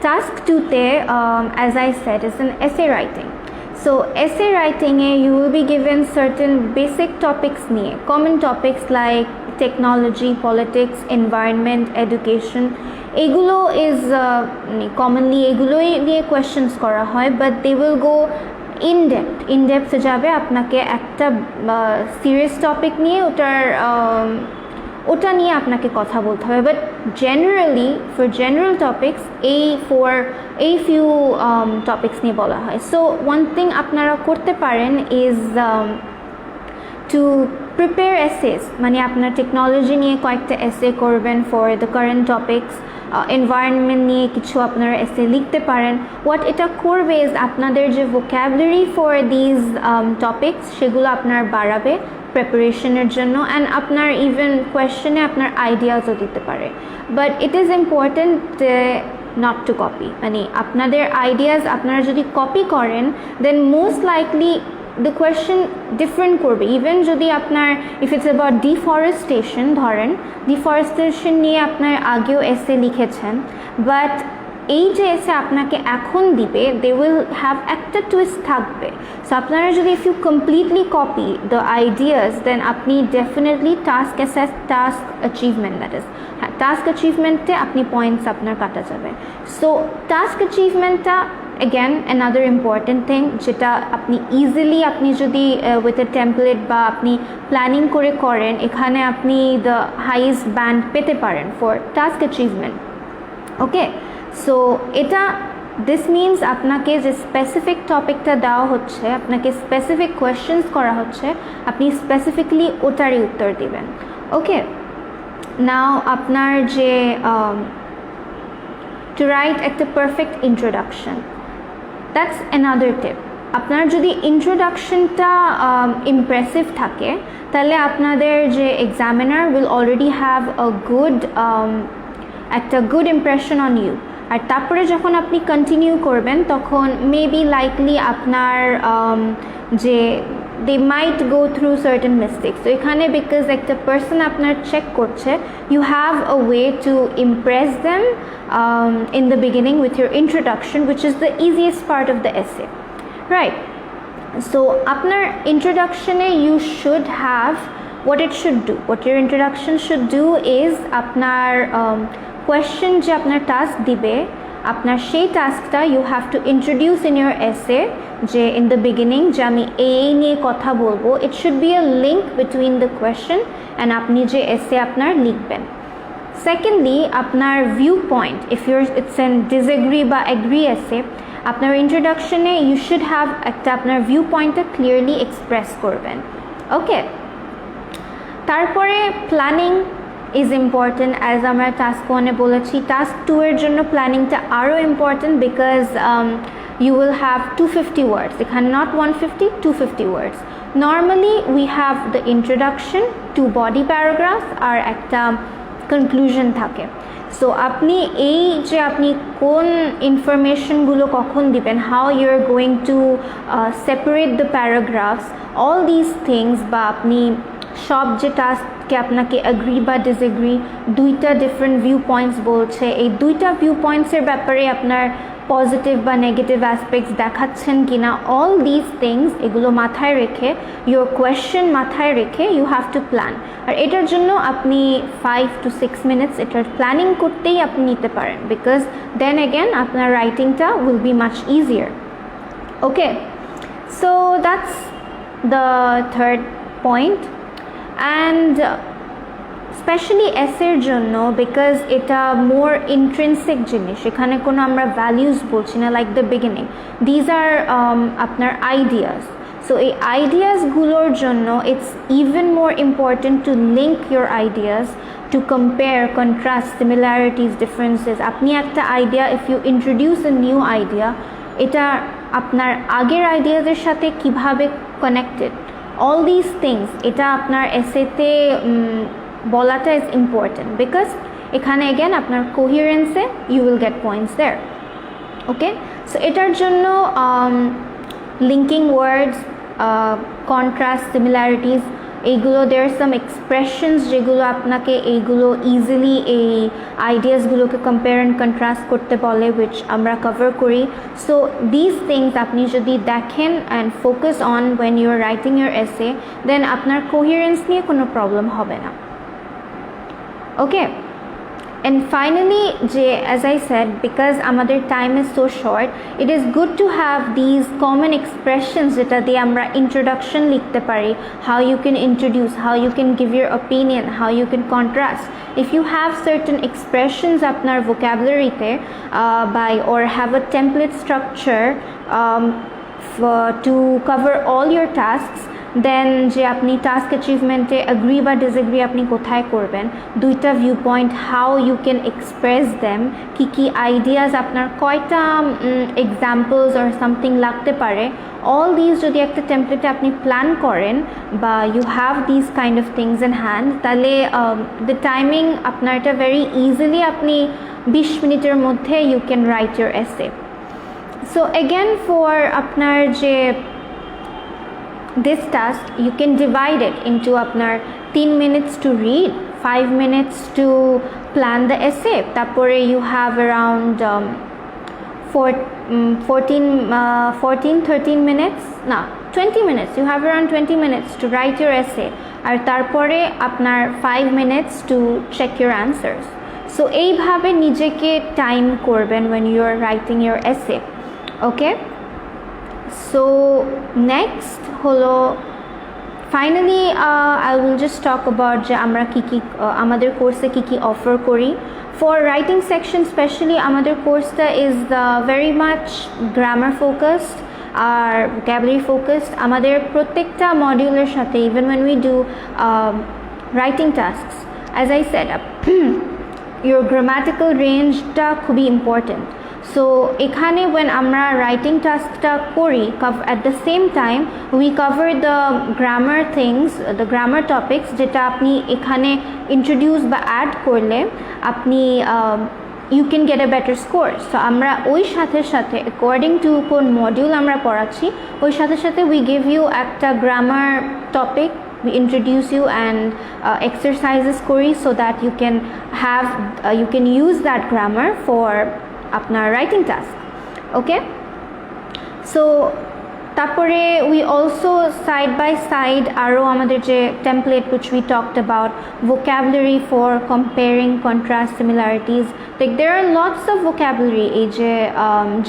task 2 te as I said is an essay writing. So essay writing you will be given certain basic topics niye, common topics like technology, politics, environment, education. এগুলো is commonly এগুলোই নিয়ে questions করা হয়, but they will go in depth যাবে আপনাকে একটা serious topic নিয়ে ওটা নিয়ে আপনাকে কথা বলতে হবে, but generally for general topics এই few topics নিয়ে বলা হয়. So one thing আপনারা করতে পারেন is to prepare essays, মানে আপনার টেকনোলজি নিয়ে কয়েকটা এসে করবেন for the current topics, environment নিয়ে কিছু আপনারা এসে লিখতে পারেন. What এটা করবে is আপনাদের যে vocabulary for these topics সেগুলো আপনার বাড়াবে প্রিপারেশনের জন্য, and আপনার ইভেন কোয়েশ্চেনে আপনার আইডিয়াসও দিতে পারে. But it is important not to copy, মানে আপনাদের আইডিয়াস আপনারা যদি কপি করেন then most likely the question different করবে. ইভেন যদি আপনার if it's about deforestation, ধরেন ডিফরেস্টেশন নিয়ে আপনার আগেও এসে লিখেছেন, বাট এই যে এসে আপনাকে এখন দিবে they will have একটা টুইস্ট থাকবে. সো আপনারা যদি if you completely copy the ideas then আপনি definitely task achievement, that is task achievementে আপনি পয়েন্টস আপনার কাটা যাবে. So task achievementটা again another important thing যেটা আপনি easily আপনি যদি with a template বা আপনি প্ল্যানিং করে করেন এখানে আপনি the highest band পেতে পারেন for task achievement. Okay, so এটা দিস মিনস আপনাকে যে স্পেসিফিক টপিকটা দেওয়া হচ্ছে, আপনাকে স্পেসিফিক কোয়েশ্চেন্স করা হচ্ছে, আপনি স্পেসিফিকলি ওটারই উত্তর দিবেন. ওকে, নাও আপনার যে টু রাইট একটা পারফেক্ট ইন্ট্রোডাকশন, দ্যাটস অ্যানাদার টিপ. আপনার যদি ইন্ট্রোডাকশনটা ইমপ্রেসিভ থাকে তাহলে আপনাদের যে এক্সামিনার উইল অলরেডি হ্যাভ একটা গুড ইমপ্রেশন অন ইউ. আর তারপরে যখন আপনি কন্টিনিউ করবেন তখন মেবি লাইকলি আপনার যে they might go through certain mistakes. So এখানে because একটা person আপনার চেক করছে, you have a way to impress them in the beginning with your introduction, which is the easiest part of the essay, right? So আপনার introduction-এ you should have what it should do. What your introduction should do is আপনার question যে আপনার task দিবে, আপনার সেই টাস্কটা you have to introduce in your essay, যে in the beginning যে আমি এই নিয়ে কথা বলবো. It should be a link between the question and আপনি যে এসে আপনার লিখবেন. সেকেন্ডলি আপনার view point, if it's an disagree বা এগ্রি এসে, আপনার ইন্ট্রোডাকশনে ইউ শুড হ্যাভ একটা আপনার ভিউ পয়েন্টটা ক্লিয়ারলি এক্সপ্রেস করবেন. ওকে, তারপরে প্ল্যানিং is important. as আমরা task 1 এ বলেছি, task 2 এর জন্য প্ল্যানিংটা আরও important because you will have 250 words, এখানে not 150, 250 words. Normally we have the introduction, 2 body paragraphs আর একটা conclusion থাকে. সো আপনি এই যে আপনি কোন ইনফরমেশনগুলো কখন দিবেন, how you're going to separate the paragraphs, all these things, বা আপনি সব যে টাস্ককে আপনাকে অ্যাগ্রি বা ডিসএগ্রি দুইটা ডিফারেন্ট ভিউ পয়েন্টস বলছে, এই দুইটা ভিউ পয়েন্টসের ব্যাপারে আপনার পজিটিভ বা নেগেটিভ অ্যাসপেক্টস দেখাচ্ছেন কিনা, অল দিস থিংস এগুলো মাথায় রেখে, ইউর কোয়েশ্চেন মাথায় রেখে ইউ হ্যাভ টু প্ল্যান. আর এটার জন্য আপনি 5 to 6 minutes এটার প্ল্যানিং করতেই আপনি নিতে পারেন, বিকজ দেন অ্যাগেন আপনার রাইটিংটা will be much easier. Okay, so that's the third point. and specially এসের জন্য বিকজ এটা মোর ইন্ট্রিনসিক জিনিস, এখানে কোনো আমরা ভ্যালিউজ বলছি না like the beginning, these are আপনার আইডিয়াস. সো এই আইডিয়াসগুলোর জন্য it's even more important to link your ideas, to compare, contrast, similarities, differences. আপনি একটা idea, if you introduce a new idea, এটা আপনার আগের আইডিয়াসের সাথে কিভাবে কানেক্টেড, all these things এটা আপনার এসেতে বলাটা ইজ ইম্পর্টেন্ট, বিকজ এখানে এগেন আপনার কোহিরেন্সে you will get points there. Okay, so এটার জন্য লিঙ্কিং ওয়ার্ডস, কন্ট্রাস্ট, সিমিলারিটিস, এইগুলো দেয়ার সাম এক্সপ্রেশনস যেগুলো আপনাকে এইগুলো ইজিলি এই আইডিয়াসগুলোকে কম্পেয়ার অ্যান্ড কন্ট্রাস্ট করতে বলে, উইচ আমরা কভার করি। সো দিস থিংস আপনি যদি দেখেন and focus on when you are writing your essay, then আপনার কোহিরেন্স নিয়ে কোনো প্রবলেম হবে না। ওকে, and finally as I said, because আমাদের time is so short, it is good to have these common expressions যেটা দিয়ে আমরা introduction লিখতে পারি, how you can introduce, how you can give your opinion, how you can contrast. If you have certain expressions আপনার vocabulary তে or have a template structure to cover all your tasks, then যে আপনি task অ্যাচিভমেন্টে agree বা disagree আপনি কোথায় করবেন, দুইটা view point, how you can express them, কী কী আইডিয়াস আপনার কয়টা এক্সাম্পলস অর সামথিং লাগতে পারে, অল দিস যদি একটা টেমপ্লেটে আপনি প্ল্যান করেন বা you have this kind of things in hand, তাহলে দ্য টাইমিং আপনার এটা ভেরি ইজিলি আপনি 20 মিনিটের মধ্যে you can write your essay. So again for আপনার যে this task, you can divide it into apnar 3 minutes to read, 5 minutes to plan the essay, tapore you have around 13 minutes, 20 minutes, you have around 20 minutes to write your essay, ar tarpore apnar 5 minutes to check your answers. So ei bhabe nijeke time korben when you are writing your essay. Okay, so next holo finally I will just talk about je amra ki amader course e ki offer kori. For writing section especially amader course ta is very much grammar focused or vocabulary focused. Amader prottekta module er sathe, even when we do writing tasks, as I said your grammatical range ta khubi important. So ekhane when amra writing task ta kori, at the same time we cover the grammar things, the grammar topics jeta apni ekhane introduce ba add korle apni you can get a better score. So amra oi sathe according to kon module amra porachi oi sathe we give you ekta grammar topic, we introduce you and exercises kori so that you can have you can use that grammar for আপনার writing task. Okay, so তারপরে we also side by side আরও আমাদের যে template which we talked about, vocabulary for comparing, contrast, similarities, like there are lots of vocabulary এই যে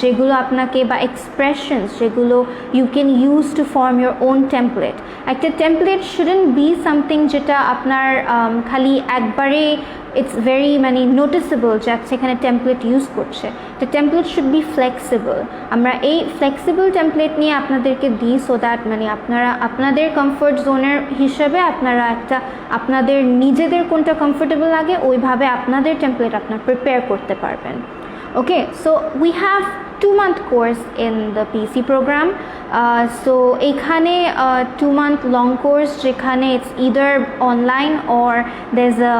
যেগুলো আপনাকে বা expressions যেগুলো you can use to form your own template. একটা template shouldn't be something যেটা আপনার খালি একবারে it's very noticeable যে সেখানে টেমপ্লেট ইউজ করছে। The template should be flexible. আমরা এই ফ্লেক্সিবল টেমপ্লেট নিয়ে আপনাদেরকে দিই সো দ্যাট আপনারা আপনাদের কমফোর্ট জোনের হিসেবে আপনারা একটা আপনাদের নিজেদের কোনটা কমফোর্টেবল লাগে ওইভাবে আপনাদের টেমপ্লেট আপনারা প্রিপেয়ার করতে পারবেন। Okay, so we have 2-month course in the PC program. So ekhane 2-month long course jekhane it's either online or there's a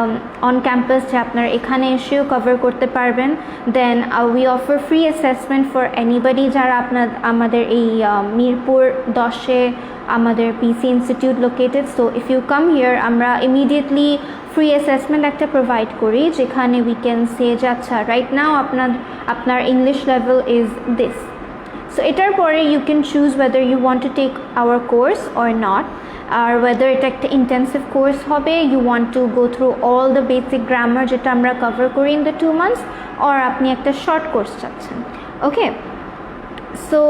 on campus je apnar ekhane esheও cover korte parben. Then we offer free assessment for anybody jara apnar amader ei Mirpur 10 e আমাদের PC institute located. So if you come here আমরা immediately free assessment একটা provide করি যেখানে we can say যে আচ্ছা right now আপনার English level is this. So এটার পরে you can choose whether you want to take our course or not, or whether এটা একটা intensive course হবে, you want to go through all the basic grammar যেটা আমরা cover করি in the 2 months, or আপনি একটা short course চাচ্ছেন. Okay, so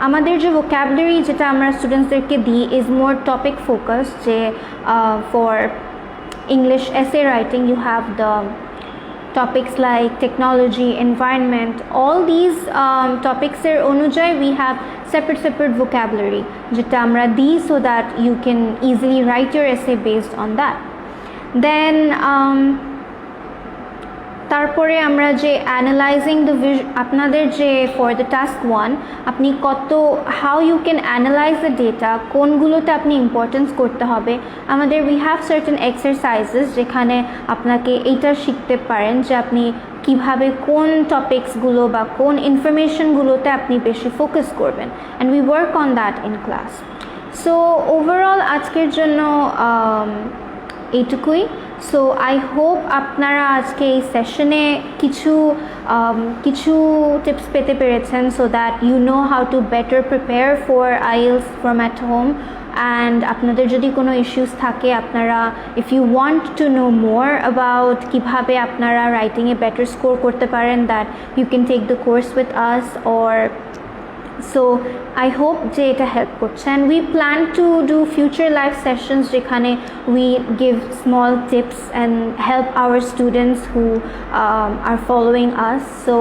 আমাদের যে vocabulary যেটা আমরা স্টুডেন্টসদেরকে দিই is more topic focused. যে for English essay writing you have the topics like technology, environment, all these topics er onujay we have separate vocabulary jeta amra di so that you can easily write your essay based on that. Then তারপরে আমরা যে analyzing the আপনাদের যে for the task 1 আপনি কত how you can analyze the data কোনগুলোতে আপনি importance করতে হবে আমাদের we have certain exercises যেখানে আপনাকে এইটা শিখতে পারেন যে আপনি কিভাবে কোন টপিকসগুলো বা কোন ইনফরমেশনগুলোতে আপনি বেশি ফোকাস করবেন and we work on that in class. So overall আজকের জন্য এইটুকুই। সো আই হোপ আপনারা আজকে এই সেশনে কিছু টিপস পেতে পেরেছেন, so that you know how to better prepare for IELTS from at home. And আপনাদের যদি কোনো ইস্যুস থাকে, আপনারা if you want to know more about কীভাবে আপনারা রাইটিংয়ে বেটার স্কোর করতে পারেন, that you can take the course with us or so I hope যে এটা হেল্প করছে। And we plan to do future live sessions যেখানে we give small tips and help hour students who are following us. So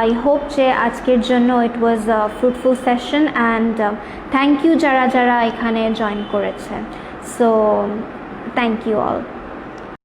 I hope যে আজকের জন্য it was a fruitful session and thank you যারা যারা এখানে join করেছে। So thank you all.